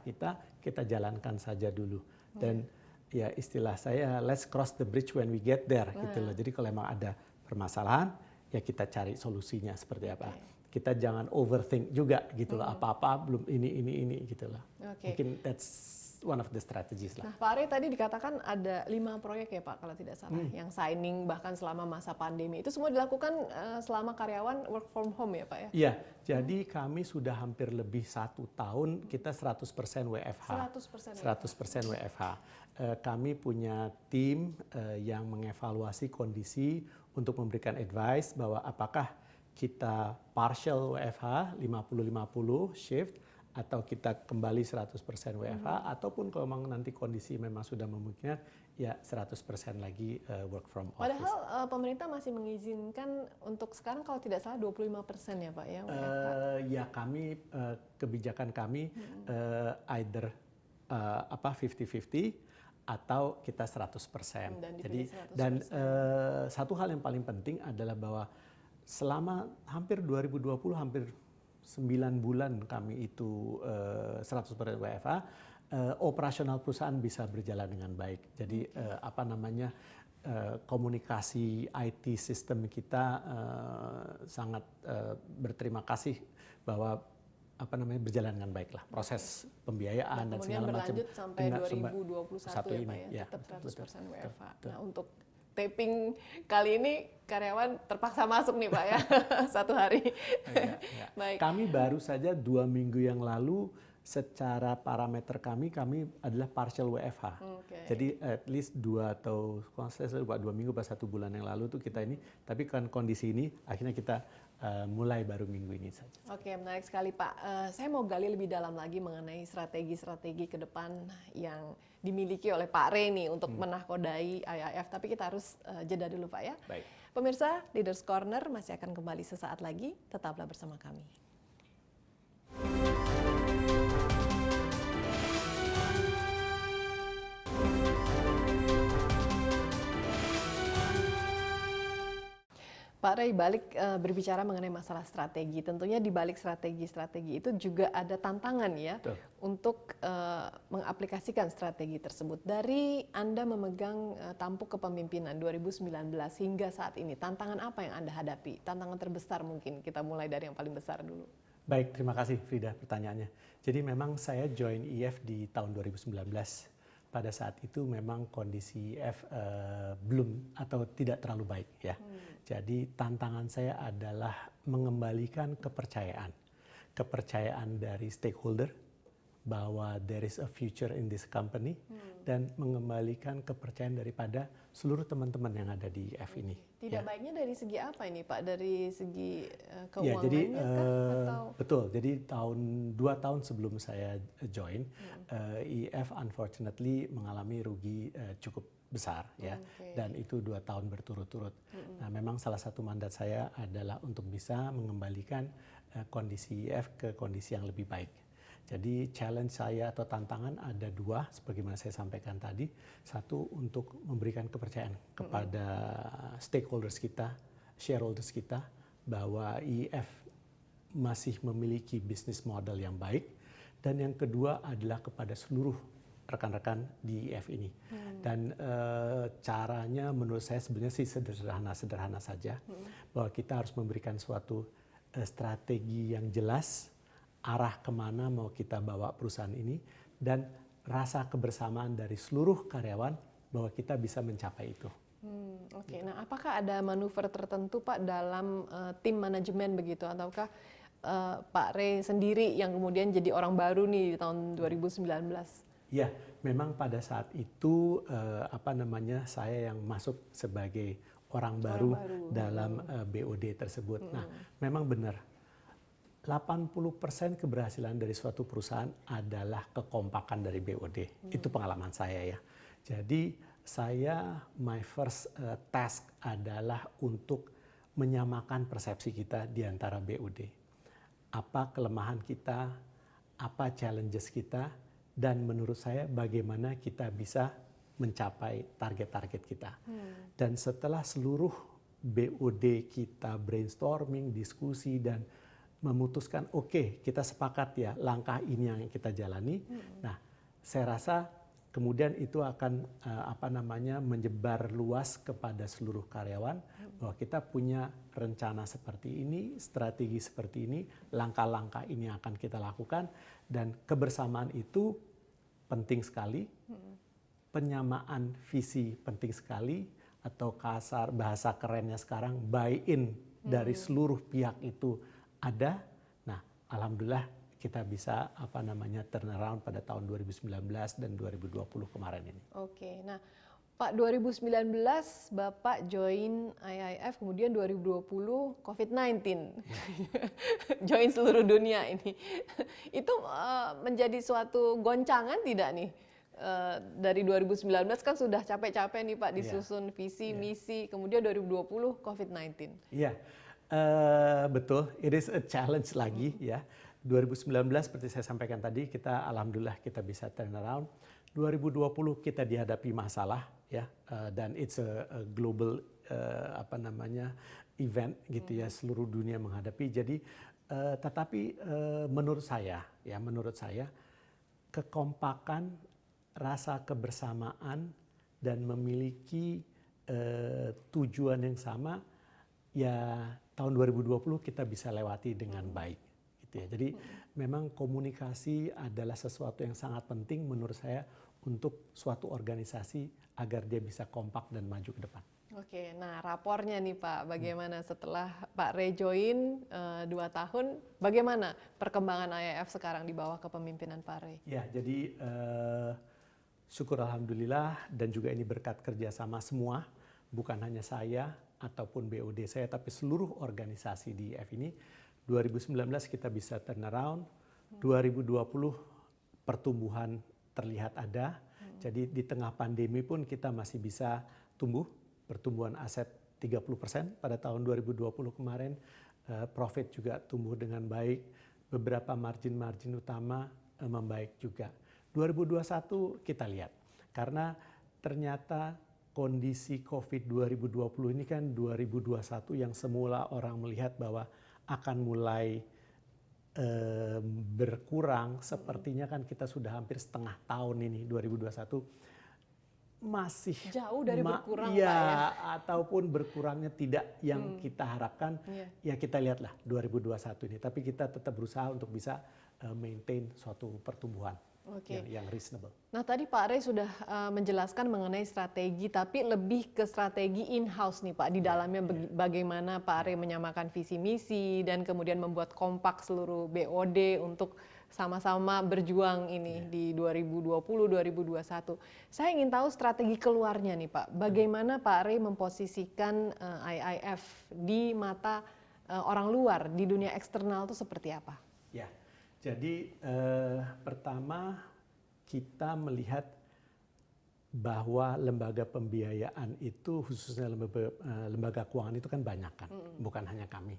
kita jalankan saja dulu. Dan ya istilah saya let's cross the bridge when we get there gitu loh. Jadi kalau emang ada permasalahan ya kita cari solusinya seperti apa. Kita jangan overthink juga gitu loh, apa-apa belum ini gitu loh. Mungkin that's one of the strategies lah. Nah, Pak Ari tadi dikatakan ada 5 proyek ya, Pak, kalau tidak salah, yang signing bahkan selama masa pandemi. Itu semua dilakukan selama karyawan work from home ya, Pak ya? Iya, jadi kami sudah hampir lebih 1 tahun kita 100% WFH. 100% WFH. Kami punya tim yang mengevaluasi kondisi untuk memberikan advice bahwa apakah kita partial WFH 50-50 shift atau kita kembali 100% WFH ataupun kalau memang nanti kondisi memang sudah memungkinkan ya 100% lagi work from office. Padahal pemerintah masih mengizinkan untuk sekarang kalau tidak salah 25% ya, Pak ya WFH. Ya kami kebijakan kami either 50-50 atau kita 100%. Jadi 100%. dan satu hal yang paling penting adalah bahwa selama hampir 2020 hampir 9 bulan kami itu 100% WFH, operasional perusahaan bisa berjalan dengan baik. Jadi komunikasi IT sistem kita sangat berterima kasih bahwa berjalan dengan baik lah proses pembiayaan dan segala macam. Kemudian berlanjut sampai 2021 ya, Pak ya, tetap 100% WFH. Nah, untuk taping kali ini karyawan terpaksa masuk nih, Pak ya, 1 hari. Ya. Baik. Kami baru saja 2 minggu yang lalu secara parameter kami adalah partial WFH. Jadi at least 2 atau kalau saya lupa 2 minggu pas 1 bulan yang lalu tuh kita ini, tapi kan kondisi ini akhirnya kita mulai baru minggu ini saja. Oke, menarik sekali, Pak. Saya mau gali lebih dalam lagi mengenai strategi-strategi ke depan yang dimiliki oleh Pak Ray nih untuk menahkodai IIF. Tapi kita harus jeda dulu, Pak ya. Baik. Pemirsa, Leaders Corner masih akan kembali sesaat lagi. Tetaplah bersama kami. Pak Ray, balik berbicara mengenai masalah strategi, tentunya di balik strategi-strategi itu juga ada tantangan ya. Betul. Untuk mengaplikasikan strategi tersebut. Dari Anda memegang tampuk kepemimpinan 2019 hingga saat ini, tantangan apa yang Anda hadapi? Tantangan terbesar mungkin, kita mulai dari yang paling besar dulu. Baik, terima kasih Frida pertanyaannya. Jadi memang saya join IF di tahun 2019. Pada saat itu memang kondisi IF belum atau tidak terlalu baik ya. Jadi tantangan saya adalah mengembalikan kepercayaan dari stakeholder bahwa there is a future in this company dan mengembalikan kepercayaan daripada seluruh teman-teman yang ada di IF ini. Tidak baiknya dari segi apa ini, Pak? Dari segi ya, jadi keuangannya kah? Atau betul. Jadi 2 tahun sebelum saya join, IF unfortunately mengalami rugi cukup besar ya, dan itu 2 tahun berturut-turut. Nah, memang salah satu mandat saya adalah untuk bisa mengembalikan kondisi IF ke kondisi yang lebih baik. Jadi challenge saya atau tantangan ada 2, sebagaimana saya sampaikan tadi. Satu, untuk memberikan kepercayaan kepada stakeholders kita, shareholders kita, bahwa IF masih memiliki bisnis model yang baik. Dan yang kedua adalah kepada seluruh rekan-rekan di IF ini. Dan caranya menurut saya sebenarnya sih sederhana saja. Bahwa kita harus memberikan suatu strategi yang jelas, arah kemana mau kita bawa perusahaan ini, dan rasa kebersamaan dari seluruh karyawan bahwa kita bisa mencapai itu. Oke. Nah, apakah ada manuver tertentu Pak dalam tim manajemen begitu, ataukah Pak Ray sendiri yang kemudian jadi orang baru nih di tahun 2019? Ya, memang pada saat itu saya yang masuk sebagai orang baru dalam BOD tersebut. Nah, memang benar. 80% keberhasilan dari suatu perusahaan adalah kekompakan dari BOD. Itu pengalaman saya ya. Jadi my first task adalah untuk menyamakan persepsi kita di antara BOD. Apa kelemahan kita, apa challenges kita, dan menurut saya bagaimana kita bisa mencapai target-target kita. Dan setelah seluruh BOD kita brainstorming, diskusi, dan memutuskan oke, kita sepakat ya langkah ini yang kita jalani. Nah, saya rasa kemudian itu akan menyebar luas kepada seluruh karyawan bahwa kita punya rencana seperti ini, strategi seperti ini, langkah-langkah ini akan kita lakukan, dan kebersamaan itu penting sekali. Penyamaan visi penting sekali, atau bahasa kerennya sekarang buy-in dari seluruh pihak itu ada. Nah, alhamdulillah kita bisa turn around pada tahun 2019 dan 2020 kemarin ini. Oke. Nah, Pak, 2019 Bapak join IIF, kemudian 2020 COVID-19. Join seluruh dunia ini. Itu menjadi suatu goncangan tidak nih? Dari 2019 kan sudah capek-capek nih Pak disusun visi, misi, kemudian 2020 COVID-19. Iya, betul. It is a challenge lagi ya. 2019 seperti saya sampaikan tadi, kita alhamdulillah kita bisa turn around. 2020 kita dihadapi masalah ya, dan it's a global event gitu ya, seluruh dunia menghadapi. Jadi tetapi menurut saya kekompakan, rasa kebersamaan, dan memiliki tujuan yang sama ya, tahun 2020 kita bisa lewati dengan baik gitu ya. Jadi memang komunikasi adalah sesuatu yang sangat penting menurut saya untuk suatu organisasi agar dia bisa kompak dan maju ke depan. Oke, nah rapornya nih Pak, bagaimana setelah Pak Ray join 2 tahun, bagaimana perkembangan IIF sekarang di bawah kepemimpinan Pak Ray? Ya, jadi syukur alhamdulillah, dan juga ini berkat kerjasama semua, bukan hanya saya ataupun BOD saya, tapi seluruh organisasi di IIF ini. 2019 kita bisa turn around, 2020 pertumbuhan terlihat ada. Jadi di tengah pandemi pun kita masih bisa tumbuh, pertumbuhan aset 30% pada tahun 2020 kemarin, profit juga tumbuh dengan baik, beberapa margin utama membaik juga. 2021 kita lihat, karena ternyata kondisi COVID 2020 ini kan 2021 yang semula orang melihat bahwa akan mulai berkurang, sepertinya kan kita sudah hampir setengah tahun ini 2021 masih jauh dari berkurang ya, Pak ya, ataupun berkurangnya tidak yang kita harapkan. Ya kita lihatlah 2021 ini, tapi kita tetap berusaha untuk bisa maintain suatu pertumbuhan yang reasonable. Nah tadi Pak Ray sudah menjelaskan mengenai strategi, tapi lebih ke strategi in-house nih Pak, di dalamnya bagaimana Pak Ray menyamakan visi misi dan kemudian membuat kompak seluruh BOD untuk sama-sama berjuang ini di 2020-2021. Saya ingin tahu strategi keluarnya nih Pak, bagaimana Pak Ray memposisikan IIF di mata orang luar di dunia eksternal itu seperti apa? Ya, jadi pertama kita melihat bahwa lembaga pembiayaan itu khususnya lembaga keuangan itu kan banyak kan, bukan hanya kami.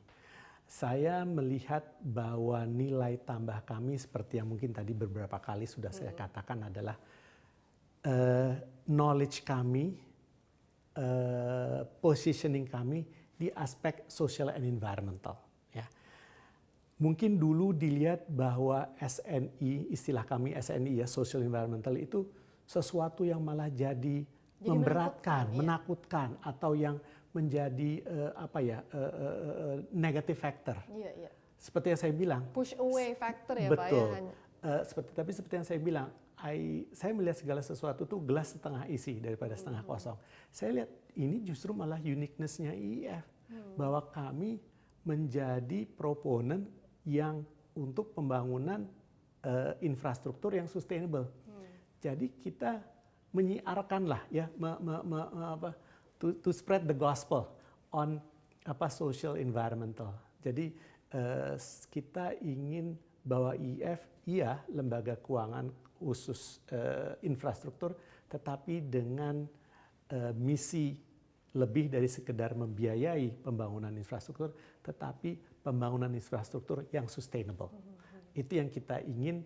Saya melihat bahwa nilai tambah kami seperti yang mungkin tadi beberapa kali sudah saya katakan adalah knowledge kami, positioning kami di aspek social and environmental. Ya. Mungkin dulu dilihat bahwa SNI, istilah kami SNI ya, social environmental itu sesuatu yang malah jadi memberatkan, menakutkan, atau yang menjadi negative factor. Iya, iya. Seperti yang saya bilang. Push away factor ya betul. Pak ya. Tapi seperti yang saya bilang, saya melihat segala sesuatu tuh gelas setengah isi daripada setengah kosong. Saya lihat ini justru malah uniqueness-nya IIF. Bahwa kami menjadi proponen yang untuk pembangunan infrastruktur yang sustainable. Jadi kita menyiarkan lah ya, to spread the gospel on social environmental. Jadi kita ingin bahwa IIF iya lembaga keuangan khusus infrastruktur, tetapi dengan misi lebih dari sekedar membiayai pembangunan infrastruktur, tetapi pembangunan infrastruktur yang sustainable. Itu yang kita ingin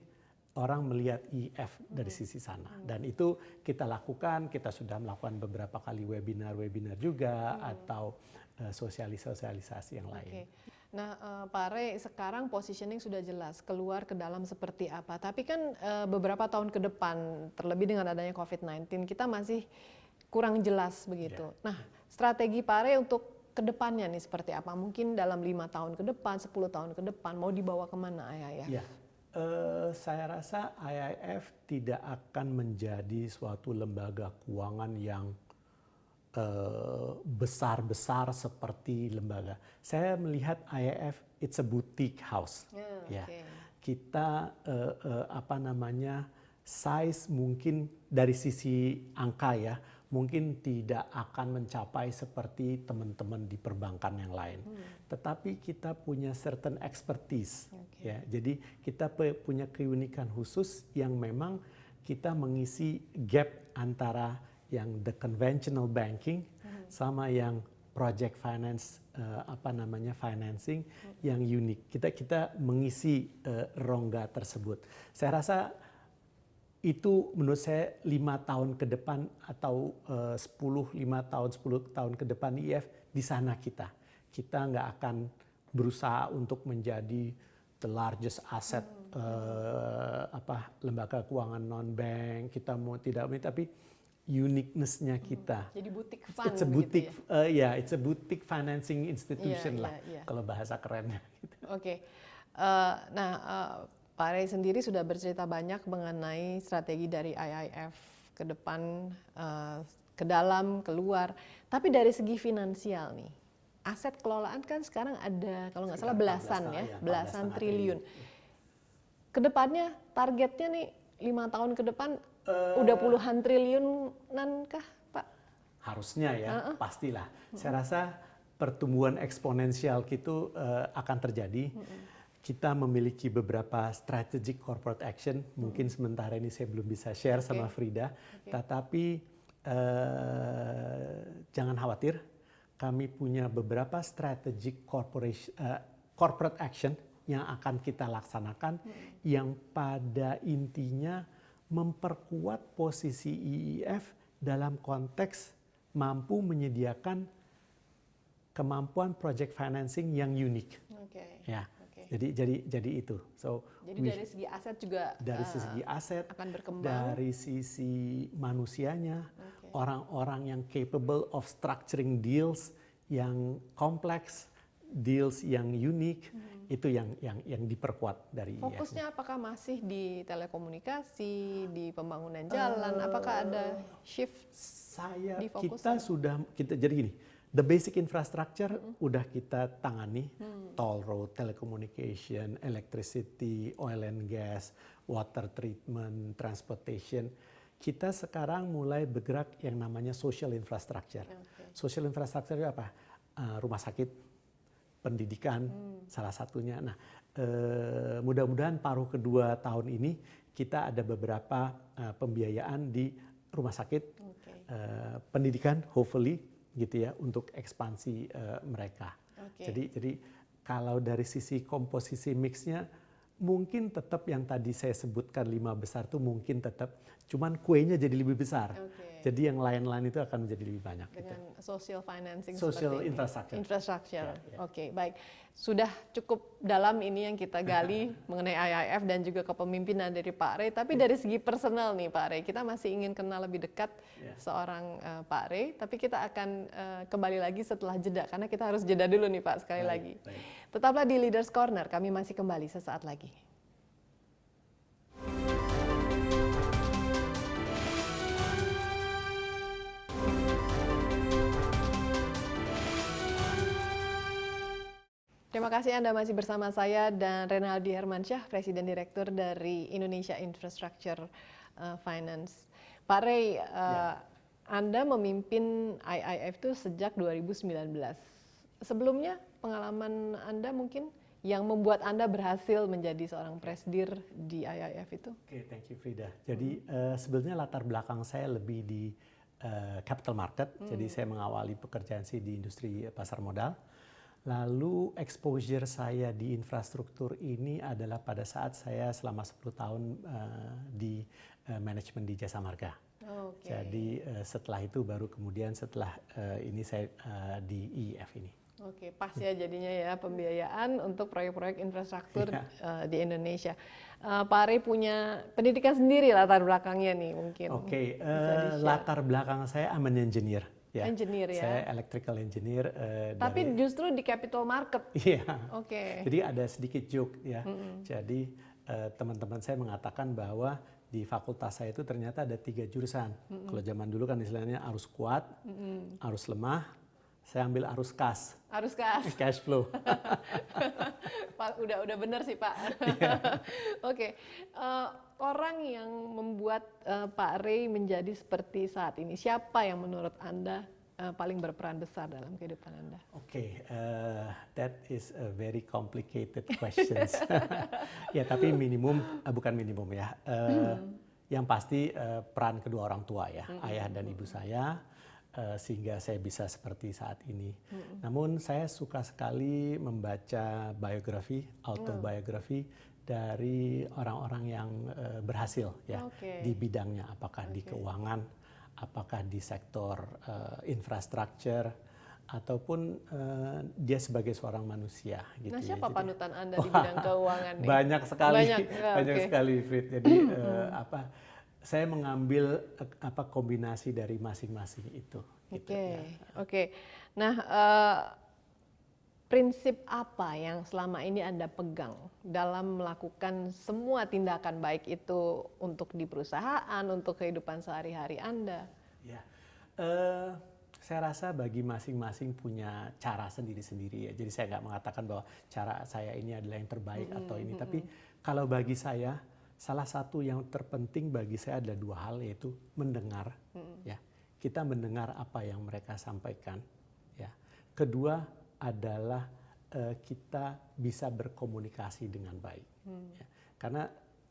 orang melihat IIF dari sisi sana. Dan itu kita lakukan, kita sudah melakukan beberapa kali webinar juga, atau sosialisasi yang lain. Nah, Pak Rey, sekarang positioning sudah jelas, keluar ke dalam seperti apa. Tapi kan beberapa tahun ke depan, terlebih dengan adanya COVID-19, kita masih kurang jelas begitu. Nah, strategi Pak Rey untuk ke depannya nih seperti apa? Mungkin dalam 5 tahun ke depan, 10 tahun ke depan, mau dibawa kemana IIF? Ya, saya rasa IIF tidak akan menjadi suatu lembaga keuangan yang besar-besar seperti lembaga. Saya melihat IIF it's a boutique house. Kita size mungkin dari sisi angka ya, mungkin tidak akan mencapai seperti teman-teman di perbankan yang lain. Tetapi kita punya certain expertise. Ya, jadi kita punya keunikan khusus yang memang kita mengisi gap antara yang the conventional banking sama yang project finance financing yang unik. Kita mengisi rongga tersebut. Saya rasa itu menurut saya 5 tahun ke depan atau 10 tahun ke depan IIF di sana kita nggak akan berusaha untuk menjadi the largest asset lembaga keuangan non bank. Kita mau tidak mau, tapi uniqueness-nya kita. Jadi boutique fund. It's a boutique, gitu it's a boutique financing institution kalau bahasa kerennya. Gitu. Oke. Nah, Pak Rey sendiri sudah bercerita banyak mengenai strategi dari IIF ke depan, ke dalam, keluar. Tapi dari segi finansial nih, aset kelolaan kan sekarang ada kalau nggak salah belasan triliun. Kedepannya targetnya nih 5 tahun ke depan udah puluhan triliunan kah, Pak? Harusnya ya, pastilah. Saya rasa pertumbuhan eksponensial itu akan terjadi. Kita memiliki beberapa strategic corporate action, mungkin sementara ini saya belum bisa share sama Frida, tetapi jangan khawatir, kami punya beberapa strategic corporate action yang akan kita laksanakan, yang pada intinya memperkuat posisi IIF dalam konteks mampu menyediakan kemampuan project financing yang unik. Ya. Jadi itu. Jadi dari segi aset juga dari segi aset akan berkembang. Dari sisi manusianya, orang-orang yang capable of structuring deals yang kompleks, deals yang unik, itu yang diperkuat dari IIF. Fokusnya apakah masih di telekomunikasi, di pembangunan jalan? Apakah ada shift di fokusnya? Jadi gini, the basic infrastructure udah kita tangani, toll road, telecommunication, electricity, oil and gas, water treatment, transportation. Kita sekarang mulai bergerak yang namanya social infrastructure. Social infrastructure itu apa? Rumah sakit, pendidikan salah satunya. Nah, mudah-mudahan paruh kedua tahun ini kita ada beberapa pembiayaan di rumah sakit, pendidikan, hopefully gitu ya, untuk ekspansi mereka. Jadi kalau dari sisi komposisi mixnya mungkin tetap yang tadi saya sebutkan 5 besar itu mungkin tetap, cuman kuenya jadi lebih besar. Jadi yang lain-lain itu akan menjadi lebih banyak. Dengan social financing, social seperti infrastructure. Infrastructure. Ya. Oke, baik. Sudah cukup dalam ini yang kita gali mengenai IIF dan juga kepemimpinan dari Pak Ray. Tapi dari segi personal nih Pak Ray, kita masih ingin kenal lebih dekat seorang Pak Ray. Tapi kita akan kembali lagi setelah jeda, karena kita harus jeda dulu nih Pak sekali lagi. Tetaplah di Leaders Corner, kami masih kembali sesaat lagi. Terima kasih Anda masih bersama saya dan Renaldi Hermansyah, Presiden Direktur dari Indonesia Infrastructure Finance. Pak Ray, Anda memimpin IIF itu sejak 2019. Sebelumnya pengalaman Anda mungkin yang membuat Anda berhasil menjadi seorang presdir di IIF itu? Oke, thank you Frida. Jadi sebenarnya latar belakang saya lebih di capital market. Jadi saya mengawali pekerjaan saya di industri pasar modal. Lalu exposure saya di infrastruktur ini adalah pada saat saya selama 10 tahun di manajemen di Jasa Marga. Jadi setelah itu baru kemudian setelah ini saya di IIF ini. Oke, pas ya jadinya ya pembiayaan untuk proyek-proyek infrastruktur di Indonesia. Pak Ray punya pendidikan sendiri latar belakangnya nih mungkin. Oke, latar belakang saya I'm an engineer. Ya, engineer ya. Saya electrical engineer. Tapi justru di capital market. Iya. Oke. Jadi ada sedikit joke ya. Jadi teman-teman saya mengatakan bahwa di fakultas saya itu ternyata ada 3 jurusan. Kalau zaman dulu kan istilahnya arus kuat, arus lemah. Saya ambil arus kas. Arus kas. Cash flow. Pak, udah benar sih Pak. Oke. Orang yang membuat Pak Ray menjadi seperti saat ini, siapa yang menurut Anda paling berperan besar dalam kehidupan Anda? Oke, that is a very complicated questions. Ya, tapi bukan minimum ya. Yang pasti peran kedua orang tua ya, ayah dan ibu saya, sehingga saya bisa seperti saat ini. Namun saya suka sekali membaca biografi, autobiografi dari orang-orang yang berhasil ya di bidangnya, apakah di keuangan, apakah di sektor infrastruktur, ataupun dia sebagai seorang manusia. Gitu. Nah, siapa panutan Anda di bidang keuangan nih? Banyak sekali, banyak sekali, Frit. Jadi saya mengambil kombinasi dari masing-masing itu. Oke. Nah, prinsip apa yang selama ini Anda pegang dalam melakukan semua tindakan baik itu untuk di perusahaan, untuk kehidupan sehari-hari Anda? Ya, saya rasa bagi masing-masing punya cara sendiri-sendiri ya. Jadi saya nggak mengatakan bahwa cara saya ini adalah yang terbaik atau ini. Tapi kalau bagi saya, salah satu yang terpenting bagi saya adalah 2 hal, yaitu mendengar. Ya, kita mendengar apa yang mereka sampaikan. Ya, kedua adalah kita bisa berkomunikasi dengan baik. Ya. Karena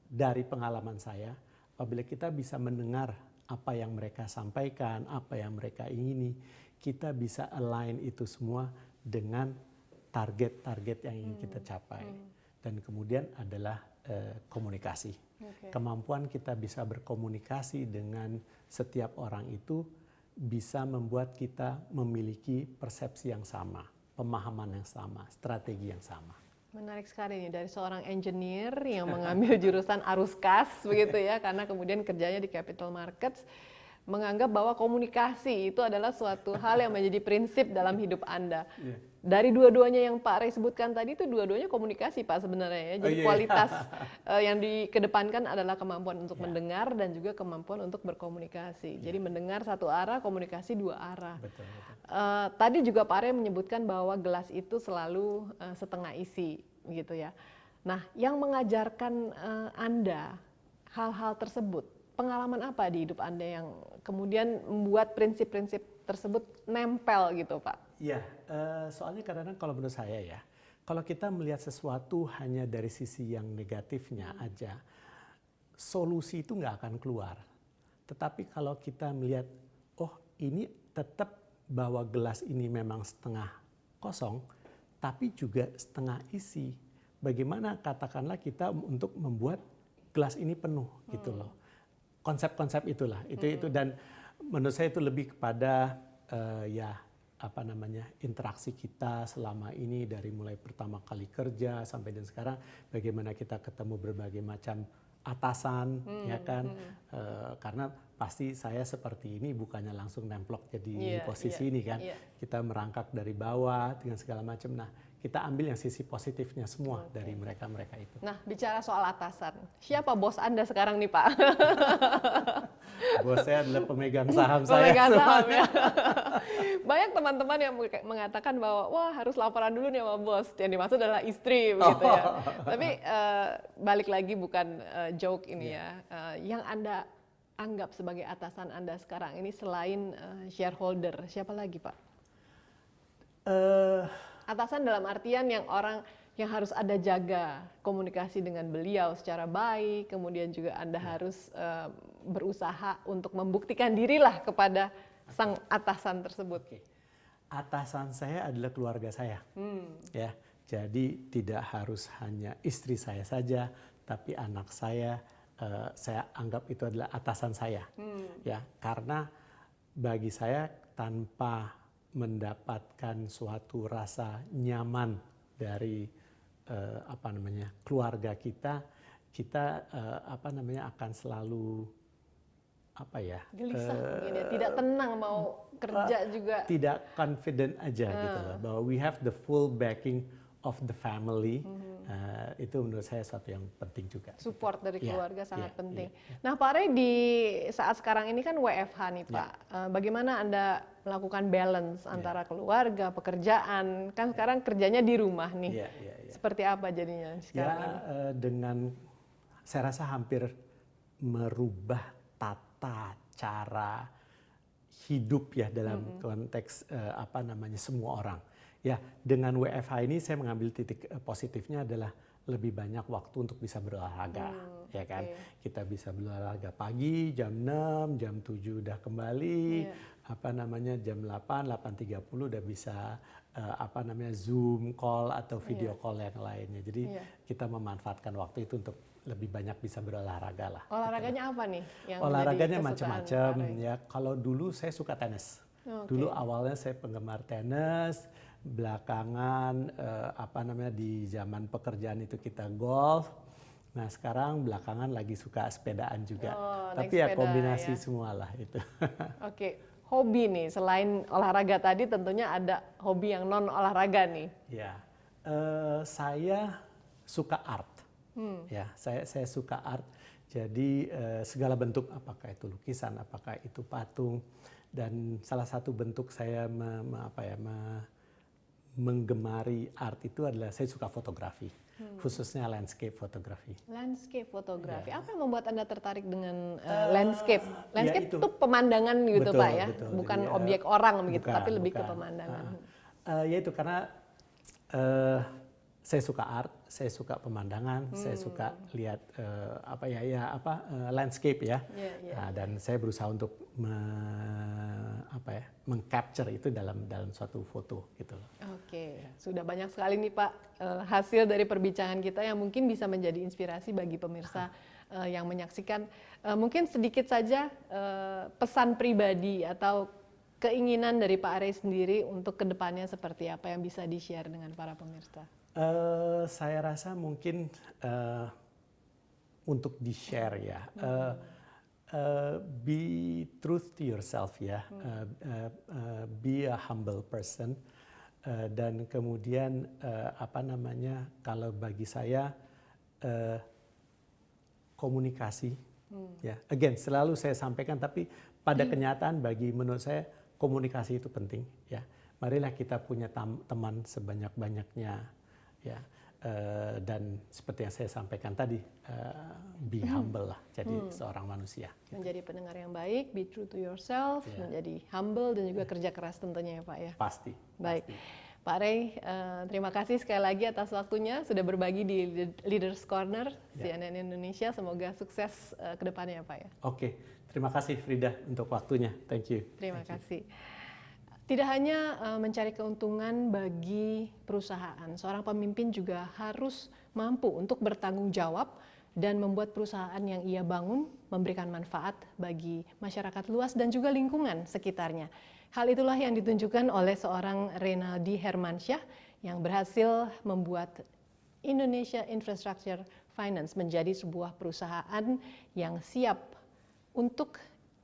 dari pengalaman saya, apabila kita bisa mendengar apa yang mereka sampaikan, apa yang mereka ingini, kita bisa align itu semua dengan target-target yang ingin kita capai. Dan kemudian adalah komunikasi. Kemampuan kita bisa berkomunikasi dengan setiap orang itu bisa membuat kita memiliki persepsi yang sama, pemahaman yang sama, strategi yang sama. Menarik sekali nih, dari seorang engineer yang mengambil jurusan arus kas begitu ya, karena kemudian kerjanya di capital markets, menganggap bahwa komunikasi itu adalah suatu hal yang menjadi prinsip dalam hidup Anda. Dari dua-duanya yang Pak Ray sebutkan tadi itu dua-duanya komunikasi Pak sebenarnya ya. Jadi kualitas yang dikedepankan adalah kemampuan untuk mendengar dan juga kemampuan untuk berkomunikasi. Jadi mendengar satu arah, komunikasi 2 arah. Betul. Tadi juga Pak Ray menyebutkan bahwa gelas itu selalu setengah isi gitu ya. Nah, yang mengajarkan Anda hal-hal tersebut, pengalaman apa di hidup Anda yang kemudian membuat prinsip-prinsip tersebut nempel gitu Pak? Ya, soalnya kadang-kadang kalau menurut saya ya, kalau kita melihat sesuatu hanya dari sisi yang negatifnya aja, solusi itu nggak akan keluar. Tetapi kalau kita melihat, oh ini tetap bahwa gelas ini memang setengah kosong, tapi juga setengah isi. Bagaimana katakanlah kita untuk membuat gelas ini penuh gitu loh. Konsep-konsep itulah, itu dan menurut saya itu lebih kepada interaksi kita selama ini dari mulai pertama kali kerja sampai dan sekarang, bagaimana kita ketemu berbagai macam atasan, ya kan? Karena pasti saya seperti ini bukannya langsung nemplok jadi posisi ini kan. Kita merangkak dari bawah dengan segala macam. Nah, kita ambil yang sisi positifnya semua dari mereka-mereka itu. Nah, bicara soal atasan, siapa bos Anda sekarang nih, Pak? Bos saya adalah pemegang saham saya. Pemegang saham ya. Banyak teman-teman yang mengatakan bahwa wah harus laporan dulu nih sama bos. Yang dimaksud adalah istri begitu ya. Tapi balik lagi bukan joke ini ya. Yang Anda anggap sebagai atasan Anda sekarang ini selain shareholder, siapa lagi, Pak? Atasan dalam artian yang orang yang harus Anda jaga komunikasi dengan beliau secara baik, kemudian juga Anda harus berusaha untuk membuktikan dirilah kepada sang atasan tersebut. Atasan saya adalah keluarga saya, ya. Jadi tidak harus hanya istri saya saja, tapi anak saya anggap itu adalah atasan saya, ya. Karena bagi saya tanpa mendapatkan suatu rasa nyaman dari keluarga kita akan selalu gelisah mungkin ya, tidak tenang mau kerja juga, tidak confident aja gitu loh, bahwa we have the full backing of the family. Itu menurut saya sesuatu yang penting juga. Support dari keluarga sangat penting. Nah, Pak Ray, di saat sekarang ini kan WFH nih Pak, bagaimana Anda melakukan balance antara keluarga, pekerjaan, kan sekarang kerjanya di rumah nih, seperti apa jadinya sekarang ini? Dengan saya rasa hampir merubah tata cara hidup ya dalam konteks semua orang. Ya, dengan WFH ini saya mengambil titik positifnya adalah lebih banyak waktu untuk bisa berolahraga, ya kan? Kita bisa berolahraga pagi jam 6, jam 7 udah kembali, jam 8, 8.30 udah bisa Zoom call atau video call yang lainnya. Jadi kita memanfaatkan waktu itu untuk lebih banyak bisa berolahraga lah. Olahraganya apa nih? Olahraganya macam-macam ya. Kalau dulu saya suka tenis. Dulu awalnya saya penggemar tenis. Belakangan di zaman pekerjaan itu kita golf. Nah sekarang belakangan lagi suka sepedaan juga. Tapi ya kombinasi semua lah itu. Hobi nih selain olahraga tadi tentunya ada hobi yang non olahraga nih. Ya, saya suka art. Ya, saya suka art. Jadi segala bentuk, apakah itu lukisan, apakah itu patung, dan salah satu bentuk saya menggemari art itu adalah saya suka fotografi, khususnya landscape fotografi. Landscape fotografi, apa yang membuat Anda tertarik dengan landscape? Landscape itu pemandangan gitu Pak ya, bukan objek orang begitu, tapi lebih ke pemandangan. Ya itu karena saya suka art, saya suka pemandangan, saya suka lihat landscape ya. Nah, dan saya berusaha untuk mengcapture itu dalam suatu foto gitu loh. Sudah banyak sekali nih Pak hasil dari perbincangan kita yang mungkin bisa menjadi inspirasi bagi pemirsa yang menyaksikan. Mungkin sedikit saja pesan pribadi atau keinginan dari Pak Ray sendiri untuk kedepannya seperti apa yang bisa di-share dengan para pemirsa. Saya rasa mungkin untuk di-share ya, be truth to yourself ya, be a humble person, dan kemudian kalau bagi saya komunikasi, ya, again selalu saya sampaikan, tapi pada kenyataan menurut saya komunikasi itu penting ya. Marilah kita punya teman sebanyak-banyaknya. Ya, dan seperti yang saya sampaikan tadi, be humble lah, jadi seorang manusia. Menjadi pendengar yang baik, be true to yourself, menjadi humble dan juga kerja keras tentunya ya Pak ya. Pasti. Baik. Pasti. Pak Ray, terima kasih sekali lagi atas waktunya sudah berbagi di Leaders Corner CNN Indonesia. Semoga sukses ke depannya Pak ya. Oke, terima kasih Frida untuk waktunya. Thank you. Terima kasih. Tidak hanya mencari keuntungan bagi perusahaan, seorang pemimpin juga harus mampu untuk bertanggung jawab dan membuat perusahaan yang ia bangun memberikan manfaat bagi masyarakat luas dan juga lingkungan sekitarnya. Hal itulah yang ditunjukkan oleh seorang Reynaldi Hermansyah yang berhasil membuat Indonesia Infrastructure Finance menjadi sebuah perusahaan yang siap untuk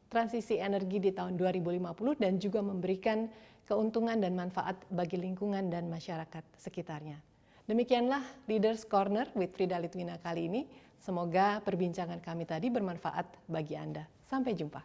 transisi energi di tahun 2050 dan juga memberikan keuntungan dan manfaat bagi lingkungan dan masyarakat sekitarnya. Demikianlah Leaders Corner with Frida Litwina kali ini. Semoga perbincangan kami tadi bermanfaat bagi Anda. Sampai jumpa.